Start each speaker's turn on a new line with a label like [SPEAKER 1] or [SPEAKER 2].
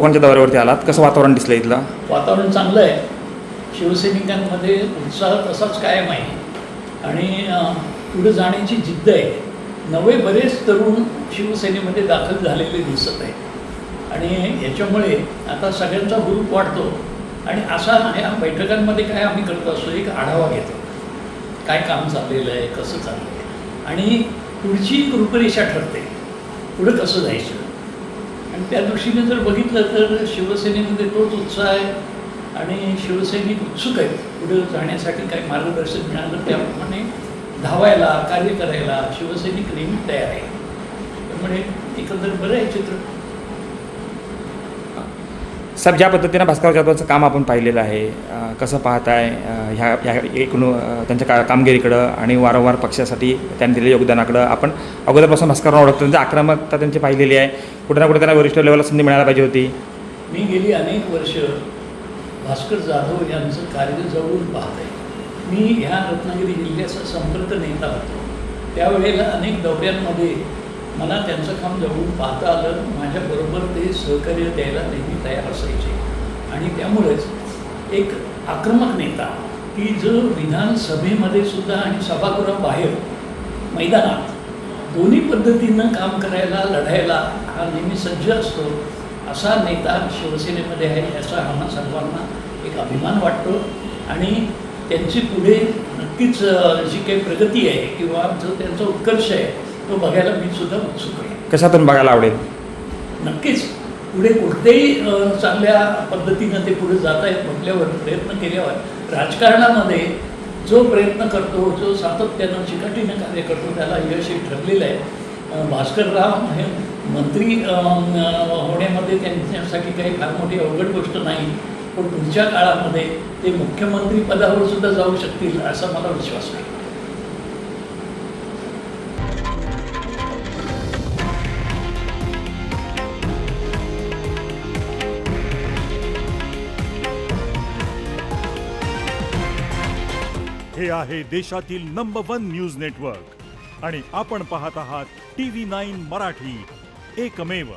[SPEAKER 1] कोणत्या दौऱ्यावरती आलात? कसं वातावरण दिसलं इथलं?
[SPEAKER 2] वातावरण चांगलं आहे. शिवसैनिकांमध्ये उत्साह तसाच कायम आहे आणि पुढे जाण्याची जिद्द आहे. नवे बरेच तरुण शिवसेनेमध्ये दाखल झालेले दिसत आहे आणि याच्यामुळे आता सगळ्यांचा ग्रुप वाढतो आणि असा ह्या बैठकांमध्ये काय आम्ही करतो असतो, एक आढावा घेतो, काय काम चाललेलं आहे, कसं चाललं आहे आणि पुढची रूपरेषा ठरते, पुढं कसं जायचं. आणि त्या दृष्टीने जर बघितलं तर शिवसेनेमध्ये तोच उत्साह आहे आणि शिवसैनिक उत्सुक आहेत पुढे जाण्यासाठी. काही मार्गदर्शन मिळालं त्याप्रमाणे धावायला, कार्य करायला शिवसैनिक नेहमी तयार आहे. त्यामुळे एकंदर बरं आहे चित्र.
[SPEAKER 1] साहेब, ज्या पद्धतीनं भास्कर जाधवांचं काम आपण पाहिलेलं आहे, कसं पाहताय ह्या एकूण त्यांच्या कामगिरीकडं आणि वारंवार पक्षासाठी त्यांनी दिलेल्या योगदानाकडं? आपण अगोदरपासून भास्करराव ओळखतो, त्यांची आक्रमकता त्यांची पाहिलेली आहे. कुठे ना कुठे त्यांना वरिष्ठ लेवलला संधी मिळायला पाहिजे होती.
[SPEAKER 2] मी गेली अनेक वर्ष भास्कर जाधव यांचं कार्य जवळून पाहत आहे. मी ह्या रत्नागिरी जिल्ह्याचा संपर्क नेता होतो. त्यावेळेला अनेक दौऱ्यांमध्ये मला त्यांचं काम जवळून पाहता आलं. माझ्याबरोबर ते सहकार्य द्यायला नेहमी तयार असायचे आणि त्यामुळेच एक आक्रमक नेता की जो विधानसभेमध्ये सुद्धा आणि सभागृहाबाहेर मैदानात दोन्ही पद्धतीनं काम करायला, लढायला हा नेहमी सज्ज असतो, असा नेता शिवसेनेमध्ये आहे. याचा आम्हा सर्वांना एक अभिमान वाटतो आणि त्यांची पुढे नक्कीच जी काही प्रगती आहे किंवा जो त्यांचा उत्कर्ष आहे तो बघायला मी सुद्धा उत्सुक आहे.
[SPEAKER 1] कशातून बघायला आवडेल?
[SPEAKER 2] नक्कीच पुढे कुठेही चांगल्या पद्धतीनं ते पुढे जात आहेत म्हटल्यावर, प्रयत्न केल्यावर राजकारणामध्ये जो प्रयत्न करतो, जो सातत्यानं चिकाटीनं कार्य करतो त्याला यश हे ठरलेलं आहे. भास्करराव हे मंत्री होण्यामध्ये त्यांच्यासाठी काही फार मोठी अवघड गोष्ट नाही, पण पुढच्या काळामध्ये ते मुख्यमंत्री पदावर सुद्धा जाऊ शकतील असा मला विश्वास आहे.
[SPEAKER 3] हे आहे देशातील नंबर 1 न्यूज नेटवर्क आणि आपण पाहत आहात TV9 मराठी, एकमेव.